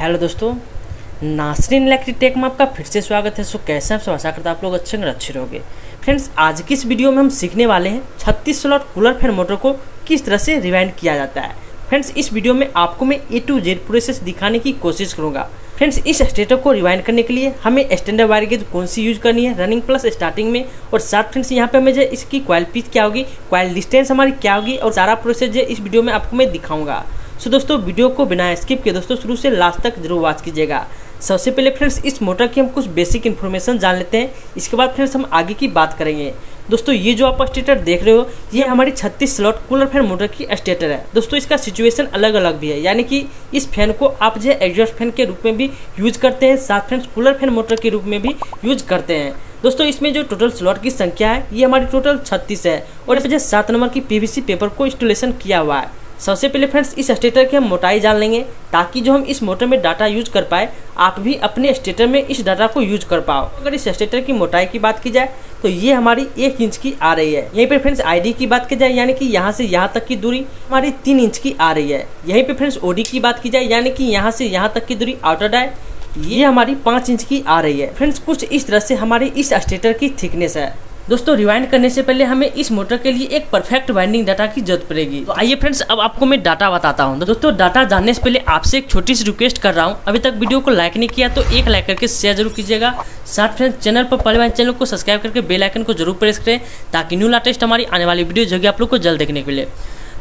Hello दोस्तों, Nasreen electric take में आपका फिर से स्वागत है। कैसे हैं आप सब? आशा करता आप लोग अच्छे और अच्छे रहोगे। फ्रेंड्स, आज की इस वीडियो में हम सीखने वाले हैं 36 स्लॉट कूलर फैन मोटर को किस तरह से रिवाइंड किया जाता है। फ्रेंड्स, इस वीडियो में आपको मैं A to Z प्रोसेस दिखाने की कोशिश करूँगा। फ्रेंड्स, इस स्टेटर को रिवाइंड करने के लिए हमें स्टैंडर्ड वायर गेज कौन सी यूज करनी है, रनिंग प्लस स्टार्टिंग में, और साथ फ्रेंड्स यहाँ पे हमें जो इसकी कॉइल पिच क्या होगी, कॉइल डिस्टेंस हमारी क्या होगी, और सारा प्रोसेस जो इस वीडियो में आपको मैं दिखाऊंगा। सो दोस्तों, वीडियो को बिना स्किप किए दोस्तों शुरू से लास्ट तक जरूर वॉच कीजिएगा। सबसे पहले फ्रेंड्स इस मोटर की हम कुछ बेसिक इन्फॉर्मेशन जान लेते हैं, इसके बाद फ्रेंड्स हम आगे की बात करेंगे। दोस्तों, ये जो आप स्टेटर देख रहे हो ये हमारी 36 स्लॉट कूलर फैन मोटर की स्टेटर है। दोस्तों, इसका सिचुएशन अलग अलग भी है, यानी कि इस फैन को आप जो एग्जॉस्ट फैन के रूप में भी यूज करते हैं, साथ फ्रेंड्स कूलर फैन मोटर के रूप में भी यूज करते हैं। दोस्तों, इसमें जो टोटल स्लॉट की संख्या है ये हमारी टोटल 36 है, और इस वजह 7 नंबर की PVC पेपर को इंस्टॉलेशन किया हुआ है। सबसे पहले फ्रेंड्स इस स्टेटर की हम मोटाई जान लेंगे, ताकि जो हम इस मोटर में डाटा यूज कर पाए, आप भी अपने स्टेटर में इस डाटा को यूज कर पाओ। अगर इस स्टेटर की मोटाई की बात की जाए तो ये हमारी 1 इंच की आ रही है। यहीं पे फ्रेंड्स ID की बात की जाए, यानी कि यहाँ से यहाँ तक की दूरी हमारी 3 इंच की आ रही है। यहीं पे फ्रेंड्स OD की बात की जाए, यानी कि यहाँ से यहाँ तक की दूरी आउटर डाई ये हमारी 5 इंच की आ रही है। फ्रेंड्स, कुछ इस तरह से हमारी इस स्टेटर की थिकनेस है। दोस्तों, रिवाइंड करने से पहले हमें इस मोटर के लिए एक परफेक्ट वाइंडिंग डाटा की जरूरत पड़ेगी। तो आइए फ्रेंड्स, अब आपको मैं डाटा बताता हूँ। दोस्तों, डाटा जानने से पहले आपसे एक छोटी सी रिक्वेस्ट कर रहा हूँ, अभी तक वीडियो को लाइक नहीं किया तो एक लाइक करके शेयर जरूर कीजिएगा। साथ फ्रेंड्स चैनल पर पहले वाले चैनल को सब्सक्राइब करके बेल आइकन को जरूर प्रेस करें, ताकि न्यू लेटेस्ट हमारी आने वाली वीडियो जो कि आप लोग को जल्द देखने के लिए।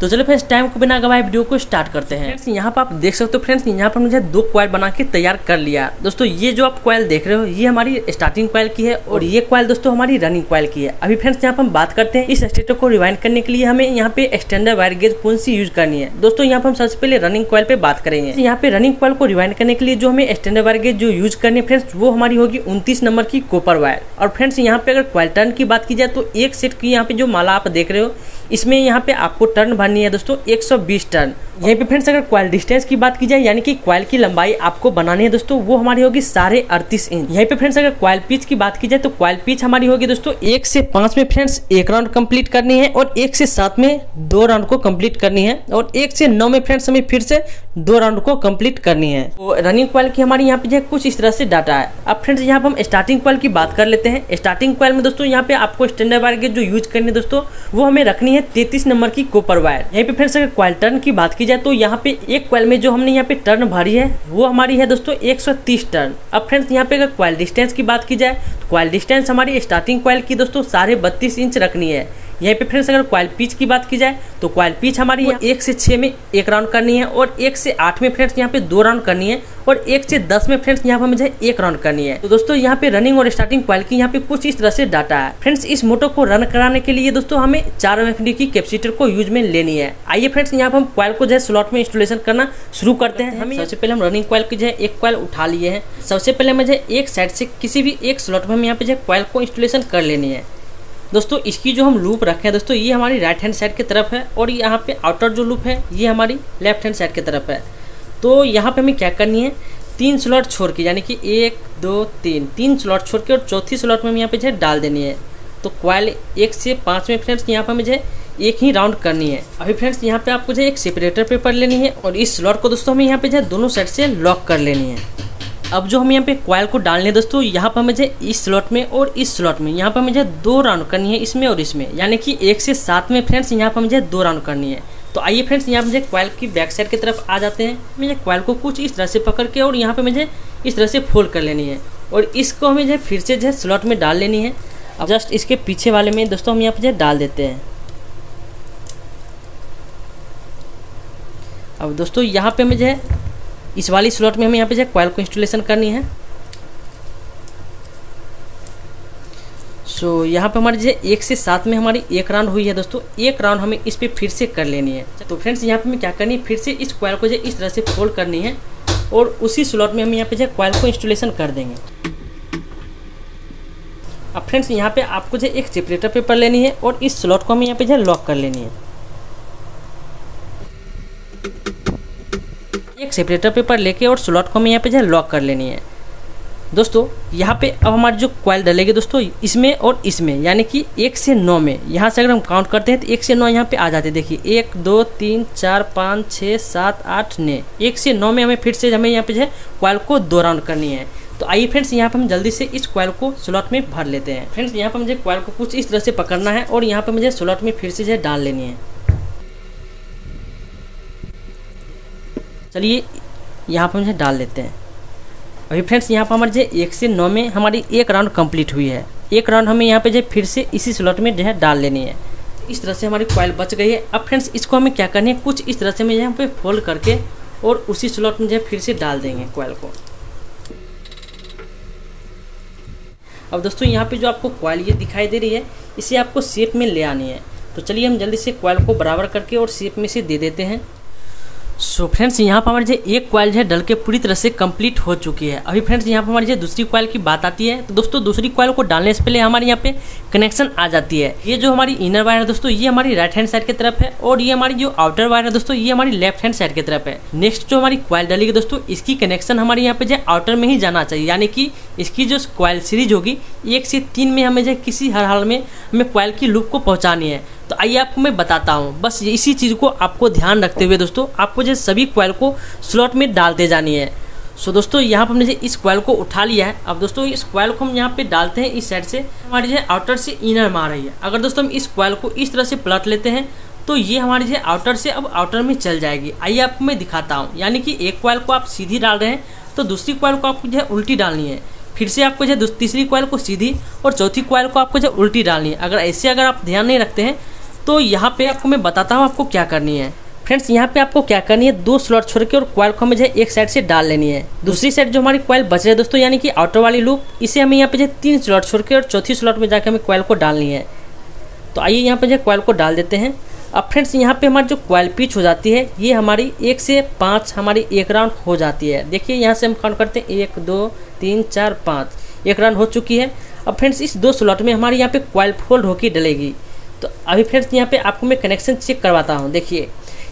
तो चलो फ्रेंड्स, टाइम को बिना गवाए वीडियो को स्टार्ट करते हैं। फ्रेंड्स, यहाँ पर आप देख सकते हो, फ्रेंड्स यहाँ पर मुझे 2 कॉइल बना के तैयार कर लिया। दोस्तों, ये जो आप कॉइल देख रहे हो ये हमारी स्टार्टिंग कॉइल की है, और ये कॉइल दोस्तों हमारी रनिंग कॉइल की है। अभी फ्रेंड्स यहाँ पर हम बात करते हैं इस स्टेटर को रिवाइंड करने के लिए हमें यहाँ पे स्टैंडर्ड वायर गेज कौन सी यूज करनी है। दोस्तों, यहाँ पर हम सबसे पहले रनिंग कॉइल पे बात करेंगे। यहाँ पे रनिंग कॉइल को रिवाइंड करने के लिए जो हमें स्टैंडर्ड वायर गेज जो यूज करनी है फ्रेंड्स, वो हमारी होगी 29 नंबर की कॉपर वायर। और फ्रेंड्स यहाँ पे अगर कॉइल टर्न की बात की जाए तो एक सेट की यहाँ पे जो माला आप देख रहे हो, इसमें यहाँ पे आपको टर्न भरनी है दोस्तों 120 टर्न। यहीं पे फ्रेंड्स अगर कॉइल डिस्टेंस की बात की जाए, यानी कि कॉइल की लंबाई आपको बनानी है दोस्तों, वो हमारी होगी 38.5 इंच। यहीं पे फ्रेंड्स अगर कॉइल पिच की बात की जाए तो कॉइल पिच हमारी होगी दोस्तों 1 से 5 में फ्रेंड्स 1 राउंड कंप्लीट करनी है, और 1 से 7 में 2 राउंड को कंप्लीट करनी है, और 1 से 9 में फ्रेंड्स हमें फिर से 2 राउंड को कंप्लीट करनी है। तो रनिंग कॉइल की हमारी यहाँ पे जो कुछ इस तरह से डाटा है। अब फ्रेंड्स यहाँ पे हम स्टार्टिंग कॉइल की बात कर लेते हैं। स्टार्टिंग कॉइल में दोस्तों यहाँ पे आपको स्टैंडर्ड वायर गेज जो यूज करनी है दोस्तों, वो हमें रखनी है 33 नंबर की कॉपर वायर। यहीं पे फ्रेंड्स अगर कॉइल टर्न की बात की जाए तो यहाँ पे एक कॉइल में जो हमने यहाँ पे टर्न भरी है वो हमारी है दोस्तों 130 टर्न। अब फ्रेंड्स यहाँ पे अगर कॉइल डिस्टेंस की बात की जाए तो कॉइल डिस्टेंस हमारी स्टार्टिंग कॉइल की दोस्तों 32.5 इंच रखनी है। यहीं पे फ्रेंड्स अगर कॉइल पिच की बात की जाए तो कॉइल पिच हमारी 1 से 6 में 1 राउंड करनी है, और 1 से 8 में फ्रेंड्स यहाँ पे 2 राउंड करनी है, और 1 से 10 में फ्रेंड्स यहाँ पे मुझे 1 राउंड करनी है। तो दोस्तों यहाँ पे रनिंग और स्टार्टिंग कॉइल की यहाँ पे कुछ इस तरह से डाटा है। फ्रेंड्स, इस मोटर को रन कराने के लिए दोस्तों हमें 4 MFD की कैपेसिटर को यूज में लेनी है। आइए फ्रेंड्स, यहाँ पे हम कॉइल को जो है स्लॉट में इंस्टॉलेशन करना शुरू करते हैं। हमें सबसे पहले हम रनिंग कॉइल की जो है एक कॉइल उठा लिए हैं। सबसे पहले मुझे एक साइड से किसी भी एक स्लॉट में हम यहाँ पे जो है कॉइल को इंस्टॉलेशन कर लेनी है। दोस्तों, इसकी जो हम लूप रखे हैं दोस्तों, ये हमारी राइट हैंड साइड की तरफ है, और यहाँ पे आउटर जो लूप है ये हमारी लेफ्ट हैंड साइड की तरफ है। तो यहाँ पे हमें क्या करनी है, 3 स्लॉट छोड़ के, यानी कि 1 2 3 स्लॉट छोड़ के, और चौथी स्लॉट में हम यहाँ पे जो है डाल देनी है। तो कॉइल 1 से 5 में फ्रेंड्स यहाँ पे मुझे एक ही राउंड करनी है। अभी फ्रेंड्स यहाँ पे आपको जो एक सेपरेटर पेपर लेनी है, और इस स्लॉट को दोस्तों हमें यहाँ पे जो है दोनों साइड से लॉक कर लेनी है। अब जो हम यहाँ पे कॉइल को डालने हैं दोस्तों, यहाँ पर मुझे इस स्लॉट में और इस स्लॉट में यहाँ पर मुझे 2 राउंड करनी है, इसमें और इसमें, यानी कि 1 से 7 में फ्रेंड्स यहाँ पर मुझे 2 राउंड करनी है। तो आइए फ्रेंड्स, यहाँ मुझे कॉइल की बैक साइड की तरफ आ जाते हैं। मुझे कॉइल को कुछ इस तरह से पकड़ के और यहाँ पे मुझे इस तरह से फोल्ड कर लेनी है, और इसको हमें जो फिर से जो स्लॉट में डाल लेनी है। अब जस्ट इसके पीछे वाले में दोस्तों हम यहाँ पे जो डाल देते हैं। अब दोस्तों यहाँ पे मुझे इस वाली स्लॉट में हमें यहाँ पे जो कॉइल को इंस्टॉलेशन करनी है। सो यहाँ पे हमारी जो 1 से 7 में हमारी 1 राउंड हुई है दोस्तों, 1 राउंड हमें इस पे फिर से कर लेनी है। तो फ्रेंड्स यहाँ पे हमें क्या करनी है, फिर से इस कॉइल को जो इस तरह से फोल्ड करनी है, और उसी स्लॉट में हम यहाँ पे जो कॉइल को इंस्टॉलेशन कर देंगे। अब फ्रेंड्स यहाँ पे आपको जो एक सेपरेटर पेपर लेनी है, और इस स्लॉट को हमें यहाँ पे जो लॉक कर लेनी है। एक सेपरेटर पेपर लेके और स्लॉट को हमें यहाँ पे जो लॉक कर लेनी है। दोस्तों यहाँ पे अब हमारी जो कॉइल डलेगी दोस्तों इसमें और इसमें, यानी कि 1 से 9 में। यहाँ से अगर हम काउंट करते हैं तो 1 से 9 यहाँ पे आ जाते हैं। देखिए 1 2 3 4 5 6 7 8 9, 1 से 9 में हमें फिर से हमें यहाँ पे जो है कॉइल को 2 राउंड करनी है। तो आइए फ्रेंड्स यहाँ पे हम जल्दी से इस कॉइल को स्लॉट में भर लेते हैं। फ्रेंड्स यहाँ पे मुझे कॉइल को कुछ इस तरह से पकड़ना है और यहाँ पे मुझे स्लॉट में फिर से जो है डाल लेनी है। चलिए यहाँ पे मुझे डाल लेते हैं। अभी फ्रेंड्स यहाँ पर हमारे जो 1 से 9 में हमारी 1 राउंड कंप्लीट हुई है। 1 राउंड हमें यहाँ पे जो फिर से इसी स्लॉट में जो है डाल लेनी है। इस तरह से हमारी कॉइल बच गई है। अब फ्रेंड्स इसको हमें क्या करनी है, कुछ इस तरह से मैं यहाँ पे फोल्ड करके और उसी स्लॉट में जो है फिर से डाल देंगे कॉइल को। अब दोस्तों यहाँ पे जो आपको कॉइल ये दिखाई दे रही है, इसे आपको शेप में ले आनी है। तो चलिए हम जल्दी से कॉइल को बराबर करके और शेप में से दे देते हैं। सो फ्रेंड्स यहाँ पर हमारी जो एक कॉइल है डल के पूरी तरह से कंप्लीट हो चुकी है। अभी फ्रेंड्स यहाँ पर हमारी जो दूसरी कॉइल की बात आती है, तो दोस्तों दूसरी कॉइल को डालने से पहले हमारे यहाँ पे कनेक्शन आ जाती है। ये जो हमारी इनर वायर है दोस्तों, ये हमारी राइट हैंड साइड की तरफ है और ये हमारी जो आउटर वायर है दोस्तों, ये हमारी लेफ्ट हैंड साइड की तरफ है। नेक्स्ट जो हमारी कॉइल डलेगी दोस्तों, इसकी कनेक्शन हमारे यहाँ पे जो आउटर में ही जाना चाहिए, यानी कि इसकी जो कॉइल सीरीज होगी 1 से 3 में हमें जो किसी हर हाल में हमें कॉइल की लूप को पहुँचानी है। तो आइए आपको मैं बताता हूँ। बस इसी चीज़ को आपको ध्यान रखते हुए दोस्तों आपको जो सभी कॉइल को स्लॉट में डालते जानी है। सो दोस्तों यहाँ पर हमने इस कॉइल को उठा लिया है। अब दोस्तों इस कॉइल को हम यहाँ पे डालते हैं इस साइड से, हमारी जो आउटर से इनर में आ रही है। अगर दोस्तों हम इस कॉइल को इस तरह से पलट लेते हैं तो ये हमारी जो आउटर से अब आउटर में चल जाएगी। आइए आपको मैं दिखाता हूँ। यानी कि एक कॉइल को आप सीधी डाल रहे हैं तो दूसरी कॉइल को आपको जो है उल्टी डालनी है। फिर से आपको जो है तीसरी कॉइल को सीधी और चौथी कॉइल को आपको जो उल्टी डालनी है। अगर आप ध्यान नहीं रखते हैं तो यहाँ पे आपको मैं बताता हूँ आपको क्या करनी है। फ्रेंड्स यहाँ पे आपको क्या करनी है, 2 स्लॉट छोड़ के और कॉइल को हमें जो है एक साइड से डाल लेनी है। दूसरी साइड जो हमारी कॉइल बच रही है दोस्तों, यानी कि आउटर वाली लूप, इसे हमें यहाँ पे जो 3 स्लॉट छोड़ के और चौथी स्लॉट में जाकर हमें कॉइल को डालनी है। तो आइए यहाँ पे जो कॉइल को डाल देते हैं। अब फ्रेंड्स यहाँ पे हमारी जो कॉइल पिच हो जाती है, ये हमारी 1 से 5 हमारी 1 राउंड हो जाती है। देखिए यहाँ से हम काउंट करते हैं 1 2 3 4 5, 1 राउंड हो चुकी है। अब फ्रेंड्स इस 2 स्लॉट में हमारी यहाँ पे कॉइल फोल्ड होकर डलेगी। तो अभी फ्रेंड्स यहाँ पे आपको मैं कनेक्शन चेक करवाता हूँ। देखिए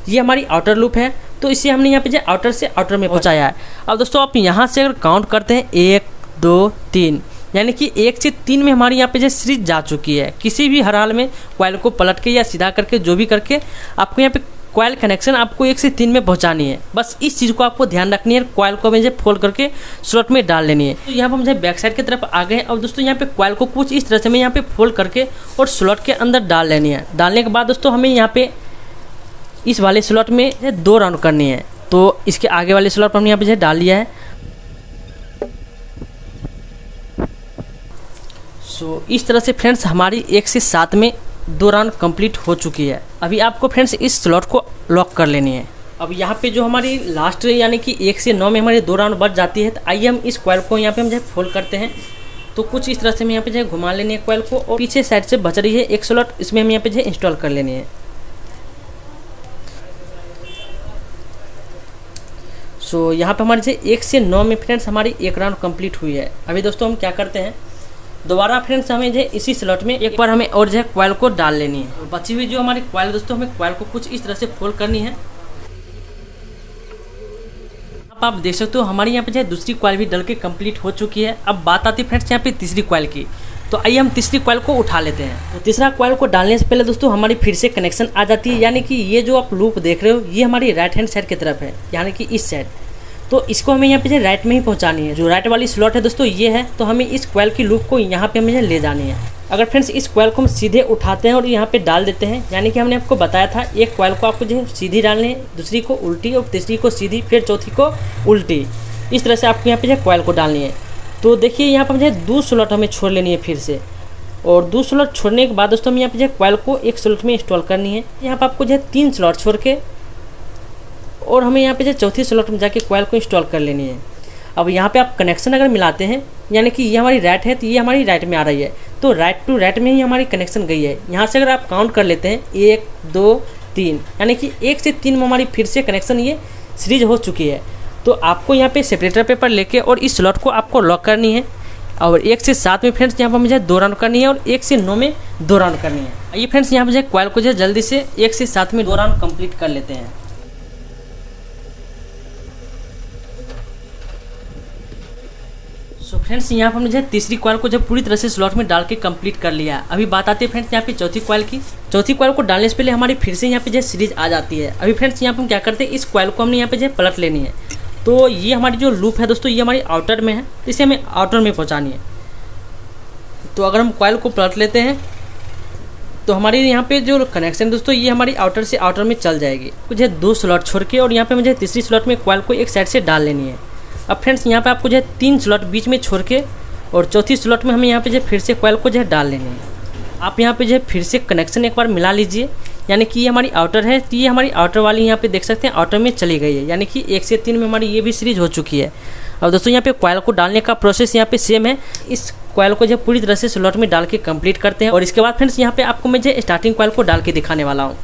ये हमारी आउटर लूप है, तो इसे हमने यहाँ पे जो आउटर से आउटर में पहुँचाया है। अब दोस्तों आप यहाँ से अगर काउंट करते हैं 1 2 3, यानी कि 1 से 3 में हमारी यहाँ पे जो सीरीज जा चुकी है। किसी भी हर हाल में कॉइल को पलट के या सीधा करके जो भी करके आपको यहाँ पे कॉइल कनेक्शन आपको 1 से 3 में पहुंचानी है। बस इस चीज़ को आपको ध्यान रखनी है। कॉइल को मुझे फोल्ड करके स्लॉट में डाल लेनी है। तो यहाँ पर मुझे बैक साइड की तरफ आ गए। अब दोस्तों यहाँ पे कॉइल को कुछ इस तरह से मैं यहाँ पे फोल्ड करके और स्लॉट के अंदर डाल लेनी है। डालने के बाद दोस्तों हमें यहाँ पे इस वाले स्लॉट में 2 राउंड करनी है। तो इसके आगे वाले स्लॉट पर हमने यहाँ पे डाल लिया है। सो इस तरह से फ्रेंड्स हमारी 1 से 7 में 2 राउंड कंप्लीट हो चुकी है। अभी आपको फ्रेंड्स इस स्लॉट को लॉक कर लेनी है। अब यहाँ पे जो हमारी लास्ट यानी कि 1 से 9 में हमारी 2 राउंड बच जाती है। तो आइए हम इस कॉइल को यहाँ पे हम जो फोल्ड करते हैं। तो कुछ इस तरह से हम यहाँ पे जो घुमा लेनी है कॉइल को, और पीछे साइड से बच रही है एक स्लॉट, इसमें हम यहाँ पे जो इंस्टॉल कर लेनी है। सो यहाँ पे हमारी जो 1 से 9 में फ्रेंड्स हमारी 1 राउंड कंप्लीट हुई है। अभी दोस्तों हम क्या करते हैं, दोबारा फ्रेंड्स हमें जो इसी स्लॉट में एक बार हमें और जो है कॉइल को डाल लेनी है। और बची हुई जो हमारी कॉइल दोस्तों, हमें कॉइल को कुछ इस तरह से फोल्ड करनी है। अब आप देख सकते हो हमारी यहाँ पे जो है दूसरी कॉइल भी डल के कंप्लीट हो चुकी है। अब बात आती है फ्रेंड्स यहाँ पे तीसरी कॉइल की। तो आइए हम तीसरी कॉइल को उठा लेते हैं। तो तीसरा कॉइल को डालने से पहले दोस्तों हमारी फिर से कनेक्शन आ जाती है। यानी कि ये जो आप लूप देख रहे हो, ये हमारी राइट हैंड साइड की तरफ है, यानी कि इस साइड। तो इसको हमें यहाँ पे जो राइट में ही पहुँचानी है। जो राइट वाली स्लॉट है दोस्तों ये है, तो हमें इस कॉइल की लूप को यहाँ पे हमें ले जानी है। अगर फ्रेंड्स इस कॉइल को हम सीधे उठाते हैं और यहाँ पे डाल देते हैं, यानी कि हमने आपको बताया था एक कॉइल को आपको जो है सीधी डालनी है, दूसरी को उल्टी और तीसरी को सीधी, फिर चौथी को उल्टी। इस तरह से आपको यहाँ पे जो कॉइल को डालनी है। तो देखिए यहाँ पर मुझे 2 स्लॉट हमें छोड़ लेनी है फिर से, और 2 स्लॉट छोड़ने के बाद दोस्तों हम यहाँ पे जो कॉइल को एक स्लॉट में इंस्टॉल करनी है। यहाँ पर आपको जो है 3 स्लॉट छोड़ के और हमें यहाँ पे जो चौथी स्लॉट में जाके कॉइल को इंस्टॉल कर लेनी है। अब यहाँ पे आप कनेक्शन अगर मिलाते हैं, यानी कि ये हमारी राइट है तो ये हमारी राइट में आ रही है, तो राइट टू राइट में ही हमारी कनेक्शन गई है। यहाँ से अगर आप काउंट कर लेते हैं 1 2 3, यानी कि 1 से 3 में हमारी फिर से कनेक्शन ये सीरीज हो चुकी है। तो आपको यहाँ पे सेपरेटर पेपर लेके और इस स्लॉट को आपको लॉक करनी है। और 1 से 7 में फ्रेंड्स यहाँ पर मुझे 2 राउंड करनी है, और 1 से 9 में 2 राउंड करनी है। आइए फ्रेंड्स यहाँ पर कॉइल को जो जल्दी से 1 से 7 में 2 राउंड कंप्लीट कर लेते हैं। सो फ्रेंड्स यहाँ पर हमने जो है तीसरी कॉइल को जब पूरी तरह से स्लॉट में डाल के कंप्लीट कर लिया है। अभी बात आती है फ्रेंड्स यहाँ पे चौथी कॉइल की। चौथी कॉइल को डालने से पहले हमारी फिर से यहाँ पे जो सीरीज आ जाती है। अभी फ्रेंड्स यहाँ पे हम क्या करते हैं, इस कॉइल को हमने यहाँ पे जो पलट लेनी है। तो ये हमारी जो लूप है दोस्तों, ये हमारी आउटर में है, तो इसे हमें आउटर में पहुँचानी है। तो अगर हम कॉइल को पलट लेते हैं तो हमारी यहाँ पे जो कनेक्शन दोस्तों, ये हमारी आउटर से आउटर में चल जाएगी। मुझे 2 स्लॉट छोड़ के और यहाँ पे मुझे तीसरी स्लॉट में कॉइल को एक साइड से डाल लेनी है। अब फ्रेंड्स यहाँ पे आपको जो है 3 स्लॉट बीच में छोड़ के और चौथी स्लॉट में हमें यहाँ पे जो फिर से कॉइल को जो है डाल लेनी है। आप यहाँ पे जो है फिर से कनेक्शन एक बार मिला लीजिए, यानी कि ये हमारी आउटर है, तो ये हमारी आउटर वाली यहाँ पे देख सकते हैं आउटर में चली गई है, यानी कि 1 से 3 में हमारी ये भी सीरीज हो चुकी है। अब दोस्तों यहाँ पे कॉइल को डालने का प्रोसेस यहाँ पे सेम है। इस कॉइल को जब पूरी तरह से स्लॉट में डाल के कंप्लीट करते हैं और इसके बाद फ्रेंड्स यहाँ पे आपको मैं जो स्टार्टिंग कॉइल को डाल के दिखाने वाला हूँ।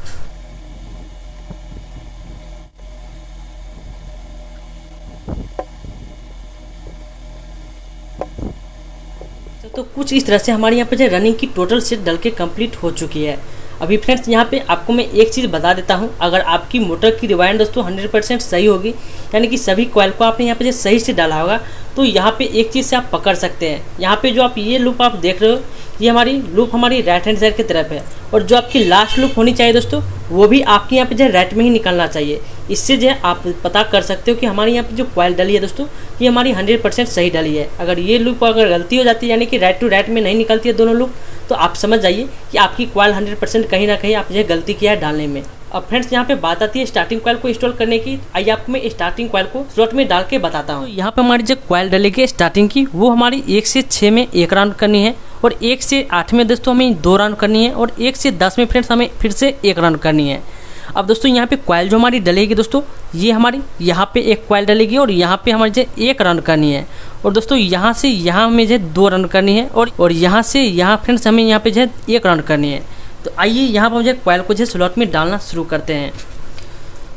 तो कुछ इस तरह से हमारे यहाँ पे जो रनिंग की टोटल सेट डल के कंप्लीट हो चुकी है। अभी फ्रेंड्स यहाँ पे आपको मैं एक चीज़ बता देता हूँ, अगर आपकी मोटर की रिवाइंड दोस्तों 100% सही होगी, यानी कि सभी कॉइल को आपने यहाँ पे जो सही से डाला होगा, तो यहाँ पे एक चीज़ से आप पकड़ सकते हैं। यहाँ पे जो आप ये लूप आप देख रहे हो, ये हमारी लूप हमारी राइट हैंड साइड की तरफ है, और जो आपकी लास्ट लूप होनी चाहिए दोस्तों, वो भी आपके यहाँ पे जो राइट में ही निकलना चाहिए। इससे जो है आप पता कर सकते हो कि हमारे यहाँ पे जो कॉइल डली है दोस्तों, ये हमारी 100% सही डली है। अगर ये लूप अगर गलती हो जाती है, यानी कि राइट टू राइट में नहीं निकलती है दोनों लूप, तो आप समझ जाइए कि आपकी कॉइल 100% कहीं ना कहीं आपने गलती किया है डालने में। अब फ्रेंड्स यहाँ पे बात आती है स्टार्टिंग कॉइल को इंस्टॉल करने की। आइए आपको मैं स्टार्टिंग कॉइल को स्लॉट में डाल के बताता हूँ। यहाँ पे हमारी जो कॉइल डलेगी स्टार्टिंग की, वो हमारी 1 से 6 में 1 राउंड करनी है, और 1 से 8 में दोस्तों हमें 2 राउंड करनी है, और 1 से 10 में फ्रेंड्स हमें फिर से 1 राउंड करनी है। अब दोस्तों यहाँ पे कॉइल जो हमारी डलेगी दोस्तों, ये हमारी यहाँ पे एक कॉइल डलेगी और यहाँ पे हमारी जो 1 राउंड करनी है, और दोस्तों यहाँ से यहाँ हमें जो 2 राउंड करनी है, और यहाँ से यहाँ फ्रेंड्स हमें यहाँ पे जो 1 राउंड करनी है। तो आइए यहाँ पर मुझे कॉइल को जो स्लॉट में डालना शुरू करते हैं।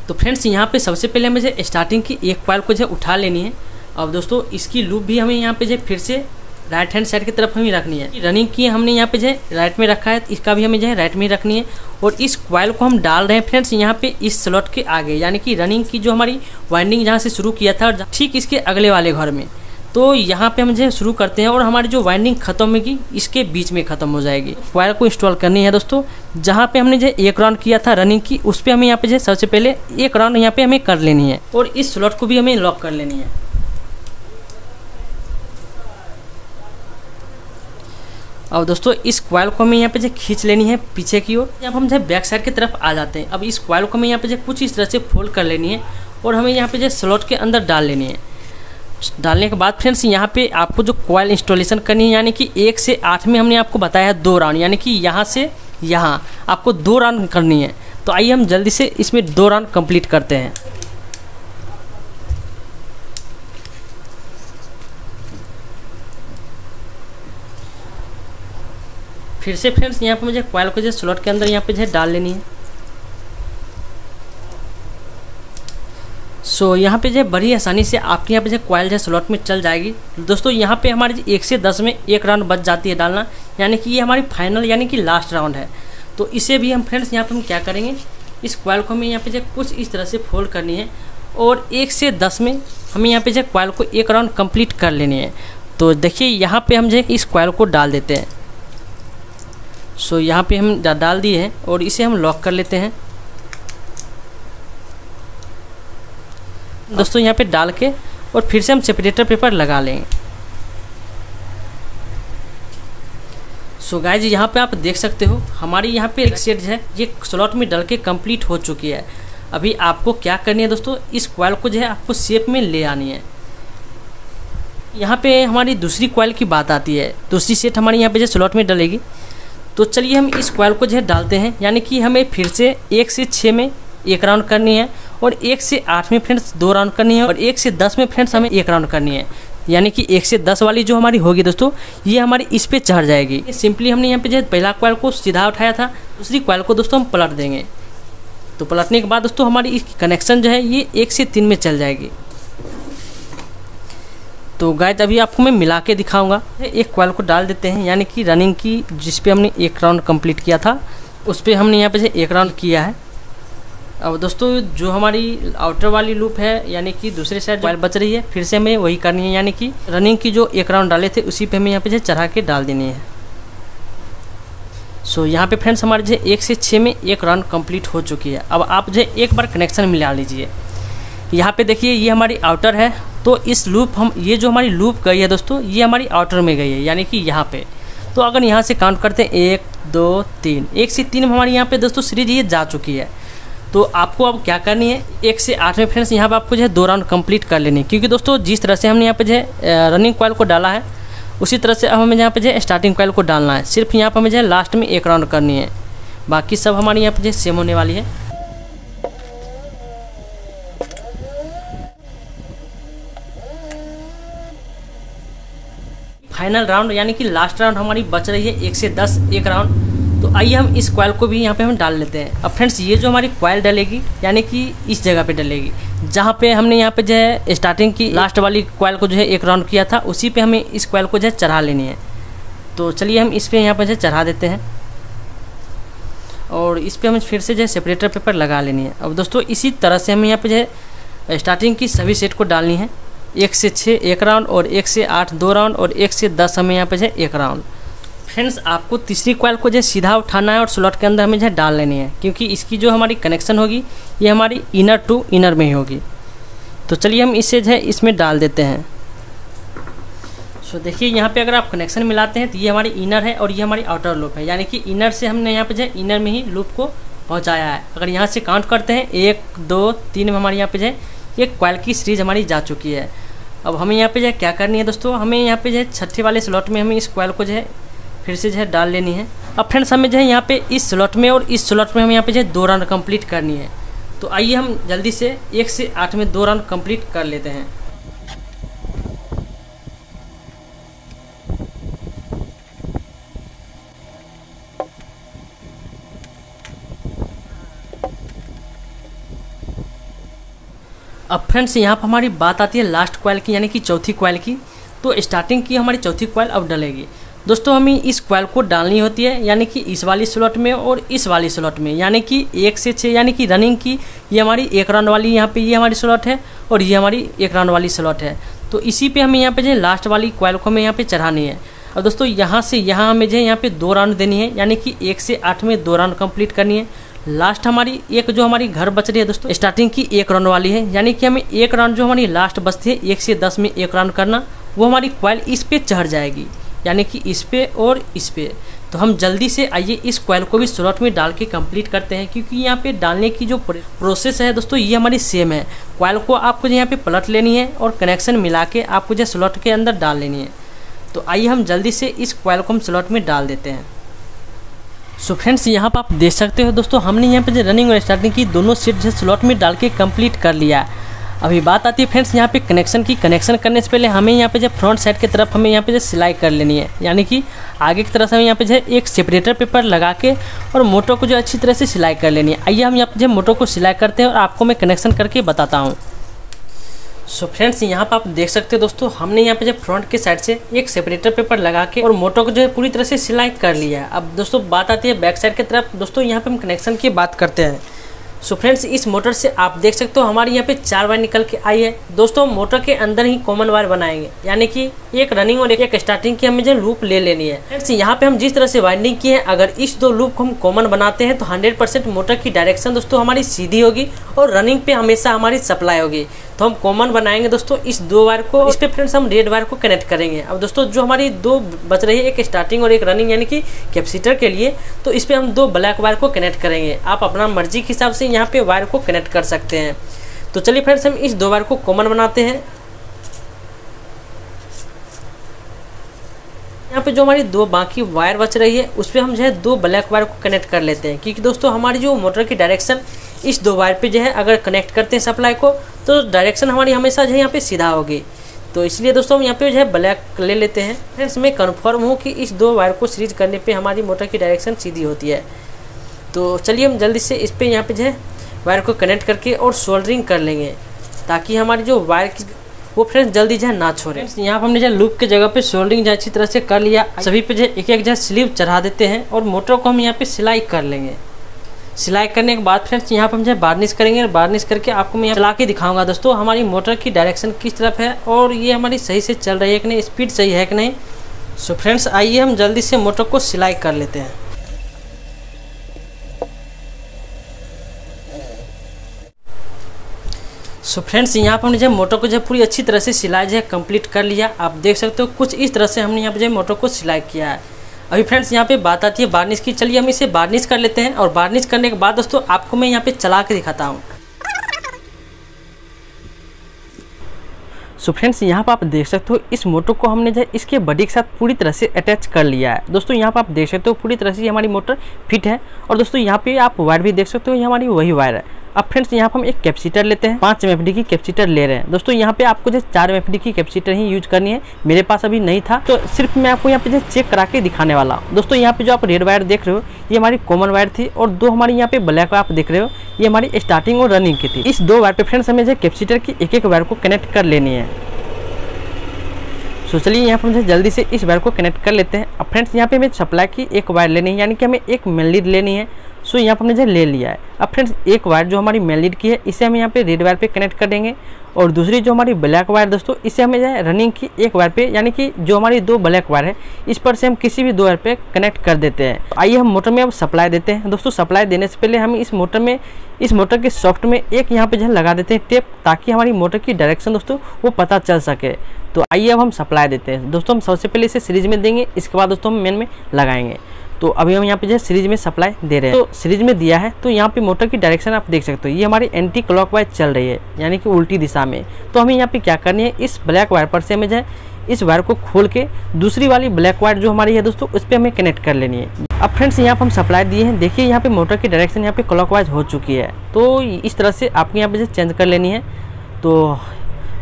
तो फ्रेंड्स यहाँ पे सबसे पहले मुझे स्टार्टिंग की एक कॉइल को जो उठा लेनी है। अब दोस्तों इसकी लूप भी हमें यहाँ पे जो फिर से राइट हैंड साइड की तरफ हमें रखनी है। रनिंग की हमने यहाँ पे जो राइट में रखा है, इसका भी हमें जो है राइट में ही रखनी है, और इस कॉइल को हम डाल रहे हैं फ्रेंड्स यहाँ पे इस स्लॉट के आगे, यानी कि रनिंग की जो हमारी वाइंडिंग जहाँ से शुरू किया था ठीक इसके अगले वाले घर में। तो यहाँ पे हम जो शुरू करते हैं और हमारी जो वाइंडिंग खत्म होगी इसके बीच में ख़त्म हो जाएगी। कॉइल को इंस्टॉल करनी है दोस्तों, जहाँ पे हमने जो 1 राउंड किया था रनिंग की, उस पर हमें यहाँ पे जो सबसे पहले 1 राउंड यहाँ पे हमें कर लेनी है, और इस स्लॉट को भी हमें लॉक कर लेनी है। अब दोस्तों इस कॉइल को हमें यहाँ पे जो खींच लेनी है पीछे की ओर। अब हम जो बैक साइड की तरफ आ जाते हैं। अब इस कॉइल को हमें यहाँ पे जो कुछ इस तरह से फोल्ड कर लेनी है, और हमें यहाँ पे जो स्लॉट के अंदर डाल लेनी है। डालने के बाद फ्रेंड्स यहाँ पे आपको जो कॉइल इंस्टॉलेशन करनी है, यानी कि 1 से 8 में हमने आपको बताया है 2 राउंड, यानी कि यहाँ से यहाँ आपको 2 राउंड करनी है। तो आइए हम जल्दी से इसमें 2 राउंड कंप्लीट करते हैं। फिर से फ्रेंड्स यहाँ पे मुझे कॉइल को जो स्लॉट के अंदर यहाँ पे जो डाल लेनी है। सो यहाँ पे जो बड़ी आसानी से आपके यहाँ पे जो कॉइल जो स्लॉट में चल जाएगी। दोस्तों यहाँ पे हमारी 1 से 10 में 1 राउंड बच जाती है डालना, यानी कि ये हमारी फाइनल यानी कि लास्ट राउंड है। तो इसे भी हम फ्रेंड्स यहाँ पे हम क्या करेंगे, इस कॉइल को हमें यहाँ पे जो कुछ इस तरह से फोल्ड करनी है, और 1 से 10 में हमें यहाँ पे जो कॉइल को 1 राउंड कंप्लीट कर लेनी है। तो देखिए यहाँ पे हम जो इस कॉइल को डाल देते हैं। सो यहाँ पे हम डाल दिए हैं, और इसे हम लॉक कर लेते हैं। दोस्तों यहाँ पे डाल के और फिर से हम सेपरेटर पेपर लगा लेंगे। सो गाइज यहाँ पे आप देख सकते हो हमारी यहाँ पे एक सेट है ये स्लॉट में डल के कंप्लीट हो चुकी है। अभी आपको क्या करनी है दोस्तों, इस कॉइल को जो है आपको शेप में ले आनी है। यहाँ पे हमारी दूसरी कॉइल की बात आती है, दूसरी सेट हमारी यहाँ पे जो स्लॉट में डलेगी। तो चलिए हम इस कॉइल को जो है डालते हैं, यानी कि हमें फिर से 1 से 6 में 1 राउंड करनी है, और 1 से 8 में फ्रेंड्स 2 राउंड करनी है, और 1 से 10 में फ्रेंड्स हमें 1 राउंड करनी है। यानी कि 1 से 10 वाली जो हमारी होगी दोस्तों, ये हमारी इस पे चढ़ जाएगी। सिंपली हमने यहाँ पे जो पहला कॉइल को सीधा उठाया था, दूसरी कॉइल को दोस्तों हम पलट देंगे। तो पलटने के बाद दोस्तों हमारी इस कनेक्शन जो है ये 1 से 3 में चल जाएगी। तो गाइस अभी आपको मैं मिला के दिखाऊंगा। एक कॉइल को डाल देते हैं, यानी कि रनिंग की जिस पे हमने 1 राउंड कंप्लीट किया था, उस पर हमने यहाँ पे 1 राउंड किया है। अब दोस्तों जो हमारी आउटर वाली लूप है यानी कि दूसरी साइड कॉइल बच रही है, फिर से हमें वही करनी है, यानी कि रनिंग की जो एक राउंड डाले थे उसी पे हमें यहाँ पे जो चढ़ा के डाल देनी है। सो यहाँ पे फ्रेंड्स हमारे जो 1 से 6 में एक राउंड कंप्लीट हो चुकी है। अब आप जो एक बार कनेक्शन मिला लीजिए। यहाँ पे देखिए ये हमारी आउटर है, तो इस लूप ये जो हमारी लूप गई है दोस्तों ये हमारी आउटर में गई है, यानी कि यहाँ पे। तो अगर यहाँ से काउंट करते हैं 1 2 3, 1 से 3 में हमारी यहाँ पे दोस्तों सीरीज ये जा चुकी है। तो आपको अब क्या करनी है, 1 से 8 में फ्रेंड्स यहाँ पे आपको जो है 2 राउंड कंप्लीट कर लेनी है, क्योंकि दोस्तों जिस तरह से हमने यहाँ पे जो है रनिंग कॉइल को डाला है उसी तरह से अब हमें यहाँ पे जो है स्टार्टिंग कॉइल को डालना है। सिर्फ यहाँ पर हमें जो है लास्ट में 1 राउंड करनी है, बाकी सब हमारी यहाँ पे जो है सेम होने वाली है। फाइनल राउंड यानी कि लास्ट राउंड हमारी बच रही है 1 से 10 एक राउंड। तो आइए हम इस कॉइल को भी यहाँ पे हम डाल लेते हैं। अब फ्रेंड्स ये जो हमारी कॉइल डलेगी यानी कि इस जगह पे डलेगी जहाँ पे हमने यहाँ पे जो है स्टार्टिंग की लास्ट वाली कॉइल को जो है 1 राउंड किया था, उसी पे हमें इस कॉइल को जो है चढ़ा लेनी है। तो चलिए हम इस पे यहाँ पे जो है चढ़ा देते हैं और इस पे हमें फिर से जो है सेपरेटर पेपर लगा लेनी है। अब दोस्तों इसी तरह से हमें यहाँ पे जो है स्टार्टिंग की सभी सेट को डालनी है। 1 से 6 एक राउंड और 1 से 8 2 राउंड और 1 से 10 हमें यहाँ पे जो है 1 राउंड। फ्रेंड्स आपको तीसरी कॉइल को जो सीधा उठाना है और स्लॉट के अंदर हमें जो डाल लेनी है, क्योंकि इसकी जो हमारी कनेक्शन होगी ये हमारी इनर टू इनर में ही होगी। तो चलिए हम इसे जो है इसमें डाल देते हैं। सो देखिए यहाँ पे अगर आप कनेक्शन मिलाते हैं तो ये हमारी इनर है और ये हमारी आउटर लूप है, यानी कि इनर से हमने यहाँ पे जो है इनर में ही लूप को पहुँचाया है। अगर यहाँ से काउंट करते हैं 1 2 3 में हमारे यहाँ पे जो है ये कॉइल की सीरीज हमारी जा चुकी है। अब हमें यहाँ पे जो है क्या करनी है दोस्तों, हमें यहाँ पे जो है छठे वाले स्लॉट में हमें इस कॉइल को जो है फिर से जो है डाल लेनी है। अब फ्रेंड्स हमें जो है यहाँ पे इस स्लॉट में और इस स्लॉट में हमें यहाँ पे जो है 2 राउंड कंप्लीट करनी है। तो आइए हम जल्दी से 1 से 8 में 2 राउंड कंप्लीट कर लेते हैं। अब फ्रेंड्स यहाँ पर हमारी बात आती है लास्ट कॉइल की, यानी कि चौथी कॉइल की। तो स्टार्टिंग की हमारी चौथी कॉइल अब डलेगी। दोस्तों हमें इस कॉइल को डालनी होती है, यानी कि इस वाली स्लॉट में और इस वाली स्लॉट में, यानी कि 1 से 6 यानी कि रनिंग की ये हमारी 1 राउंड वाली यहाँ पे ये हमारी स्लॉट है और ये हमारी 1 राउंड वाली स्लॉट है। तो इसी पे हमें यहाँ पे जो लास्ट वाली कॉइल को हमें यहाँ पे चढ़ानी है। और दोस्तों यहाँ से यहाँ हमें जो यहाँ पे 2 राउंड देनी है, यानी कि 1 से 8 में 2 राउंड कंप्लीट करनी है। लास्ट हमारी एक जो हमारी घर बच रही है दोस्तों स्टार्टिंग की 1 राउंड वाली है, यानी कि हमें 1 राउंड जो हमारी लास्ट बचती है 1 से 10 में 1 राउंड करना, वो हमारी कॉइल इस पे चढ़ जाएगी, यानी कि इस पे और इस पे। तो हम जल्दी से आइए इस कॉइल को भी स्लॉट में डाल के कंप्लीट करते हैं, क्योंकि यहाँ पे डालने की जो प्रोसेस है दोस्तों ये हमारी सेम है। कॉइल को आपको यहाँ पे पलट लेनी है और कनेक्शन मिला के आपको जो स्लॉट के अंदर डाल लेनी है। तो आइए हम जल्दी से इस कॉइल को हम स्लॉट में डाल देते हैं। सो फ्रेंड्स यहाँ पर आप देख सकते हो दोस्तों हमने यहाँ पे जो रनिंग और स्टार्टिंग की दोनों सीट जो स्लॉट में डाल के कंप्लीट कर लिया। अभी बात आती है फ्रेंड्स यहाँ पे कनेक्शन की। कनेक्शन करने से पहले हमें यहाँ पे जो फ्रंट साइड की तरफ हमें यहाँ पे जो सिलाई कर लेनी है, यानी कि आगे की तरफ हमें यहाँ पे जो एक सेपरेटर पेपर लगा के और मोटर को जो अच्छी तरह से सिलाई कर लेनी है। आइए हम यहाँ पे जो मोटर को सिलाई करते हैं और आपको मैं कनेक्शन करके बताता हूँ। सो फ्रेंड्स यहाँ पर आप देख सकते हो दोस्तों हमने यहाँ पे जो फ्रंट के साइड से एक सेपरेटर पेपर लगा के और मोटर को जो है पूरी तरह से सिलाई कर लिया है। अब दोस्तों बात आती है बैक साइड की तरफ। दोस्तों यहाँ पे हम कनेक्शन की बात करते हैं। सो फ्रेंड्स इस मोटर से आप देख सकते हो हमारी यहाँ पे 4 वायर निकल के आई है। दोस्तों मोटर के अंदर ही कॉमन वायर बनाएंगे, यानी कि एक रनिंग और एक स्टार्टिंग की हमें जो लूप ले लेनी है। फ्रेंड्स यहाँ पे हम जिस तरह से वाइंडिंग की है, अगर इस 2 लूप को हम कॉमन बनाते हैं तो 100% मोटर की डायरेक्शन दोस्तों हमारी सीधी होगी और रनिंग पे हमेशा हमारी सप्लाई होगी। तो हम कॉमन बनाएंगे दोस्तों इस 2 वायर को, इस पे फ्रेंड्स हम रेड वायर को कनेक्ट करेंगे। अब दोस्तों जो हमारी 2 बच रही है, एक स्टार्टिंग और एक रनिंग यानी कि कैपेसिटर के लिए, तो इस पे हम 2 ब्लैक वायर को कनेक्ट करेंगे। आप अपना मर्जी के हिसाब से यहाँ पे वायर को कनेक्ट कर सकते हैं। तो चलिए फ्रेंड्स हम इस 2 वायर को कॉमन बनाते हैं। यहाँ पे जो हमारी 2 बाकी वायर बच रही है उस पर हम जो है 2 ब्लैक वायर को कनेक्ट कर लेते हैं, क्योंकि दोस्तों हमारी जो मोटर की डायरेक्शन इस 2 वायर पे जो है अगर कनेक्ट करते हैं सप्लाई को तो डायरेक्शन हमारी हमेशा जो है यहाँ पे सीधा होगी। तो इसलिए दोस्तों हम यहाँ पे जो है ब्लैक ले लेते हैं। फ्रेंड्स मैं कन्फर्म हूँ कि इस 2 वायर को सीरीज करने पे हमारी मोटर की डायरेक्शन सीधी होती है। तो चलिए हम जल्दी से इस पर यहाँ पे जो है वायर को कनेक्ट करके और सोल्डरिंग कर लेंगे, ताकि हमारी जो वायर की वो फ्रेंड्स जल्दी जो है ना छोड़े। यहाँ पर हमने जो लूप के जगह पे सोल्डरिंग जो अच्छी तरह से कर लिया। सभी पे जो एक एक जो स्लीव चढ़ा देते हैं और मोटर को हम यहाँ पे सिलाई कर लेंगे। सिलाई करने के बाद फ्रेंड्स यहाँ पर हम जो है वार्निश करेंगे। वार्निश करके आपको मैं चला के दिखाऊंगा दोस्तों हमारी मोटर की डायरेक्शन किस तरफ है और ये हमारी सही से चल रही है कि नहीं, स्पीड सही है कि नहीं। सो फ्रेंड्स आइए हम जल्दी से मोटर को सिलाई कर लेते हैं। सो फ्रेंड्स यहाँ पर हमने जो मोटर को जो पूरी अच्छी तरह से सिलाई जो है कंप्लीट कर लिया। आप देख सकते हो कुछ इस तरह से हमने यहाँ पर जो मोटर को सिलाई किया है। अभी फ्रेंड्स यहाँ पे बात आती है वार्निश की। चलिए हम इसे वार्निश कर लेते हैं और वार्निश करने के बाद दोस्तों आपको मैं यहाँ पे चला के दिखाता हूँ। सो फ्रेंड्स यहाँ पर आप देख सकते हो इस मोटर को हमने जो है इसके बॉडी के साथ पूरी तरह से अटैच कर लिया है। दोस्तों यहाँ पर आप देख सकते हो पूरी तरह से हमारी मोटर फिट है। और दोस्तों यहाँ पे आप वायर भी देख सकते हो, ये हमारी वही वायर है। अब फ्रेंड्स यहाँ पर हम एक कैपेसिटर लेते हैं, 5 MFD की कैपेसिटर ले रहे हैं। दोस्तों यहाँ पे आपको जो 4 MFD की कैपेसिटर ही यूज करनी है, मेरे पास अभी नहीं था तो सिर्फ मैं आपको यहाँ पे जो चेक करा के दिखाने वाला हूँ। दोस्तों यहाँ पे जो आप रेड वायर देख रहे हो ये हमारी कॉमन वायर थी और 2 हमारी यहाँ पे ब्लैक वायर आप देख रहे हो ये हमारी स्टार्टिंग और रनिंग की थी। इस 2 वायर पे फ्रेंड्स हमें जो कैपेसिटर की एक वायर को कनेक्ट कर लेनी है। सो चलिए यहाँ पर मुझे जल्दी से इस वायर को कनेक्ट कर लेते हैं। अब फ्रेंड्स यहाँ पे हमें सप्लाई की एक वायर लेनी है, यानी कि हमें एक मेन लीड लेनी है। सो यहाँ पर हमने जो ले लिया है। अब फ्रेंड्स एक वायर जो हमारी मेन लीड की है इसे हम यहाँ पे रेड वायर पे कनेक्ट कर देंगे और दूसरी जो हमारी ब्लैक वायर दोस्तों इसे हमें जो है रनिंग की एक वायर पे, यानी कि जो हमारी 2 ब्लैक वायर है इस पर से हम किसी भी 2 वायर पे कनेक्ट कर देते हैं। आइए हम मोटर में अब सप्लाई देते हैं। दोस्तों सप्लाई देने से पहले हम इस मोटर के सॉफ्ट में एक यहाँ पे जो है लगा देते हैं टेप, ताकि हमारी मोटर की डायरेक्शन दोस्तों वो पता चल सके। तो आइए अब हम सप्लाई देते हैं। दोस्तों हम सबसे पहले इसे सीरीज में देंगे, इसके बाद दोस्तों हम मेन में लगाएंगे। तो अभी हम यहाँ पे जो है सीरीज में सप्लाई दे रहे हैं। तो सीरीज में दिया है तो यहाँ पे मोटर की डायरेक्शन आप देख सकते हो ये हमारी एंटी क्लॉकवाइज चल रही है, यानी कि उल्टी दिशा में। तो हमें यहाँ पे क्या करनी है, इस ब्लैक वायर पर से हमें जो है इस वायर को खोल के दूसरी वाली ब्लैक वायर जो हमारी है दोस्तों उस पर हमें कनेक्ट कर लेनी है। अब फ्रेंड्स यहाँ पर हम सप्लाई दिए हैं, देखिए यहाँ पे मोटर की डायरेक्शन यहाँ पे क्लॉकवाइज हो चुकी है। तो इस तरह से आपको यहाँ पे चेंज कर लेनी है। तो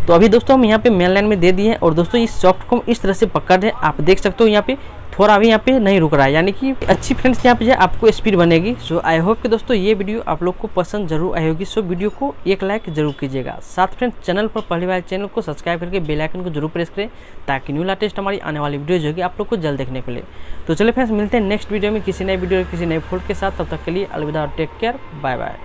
अभी दोस्तों हम यहाँ पे मेन लाइन में दे दिए हैं और दोस्तों इस सॉफ्ट को हम इस तरह से पकड़ रहे हैं। आप देख सकते हो यहाँ पे थोड़ा भी यहाँ पे नहीं रुक रहा है, यानी कि अच्छी फ्रेंड्स यहाँ पे जो आपको स्पीड बनेगी। सो आई होप कि दोस्तों ये वीडियो आप लोग को पसंद जरूर आई होगी। सो वीडियो को एक लाइक जरूर कीजिएगा। साथ फ्रेंड्स चैनल पर पहली बार चैनल को सब्सक्राइब करके बेल आइकन को जरूर प्रेस करें, ताकि न्यू लेटेस्ट हमारी आने वाली वीडियो जो होगी आप लोग को जल्द देखने को मिले। तो चलिए फ्रेंड्स मिलते हैं नेक्स्ट वीडियो में किसी नए वीडियो किसी नए फोल्ड के साथ। तब तक के लिए अलविदा और टेक केयर, बाय बाय।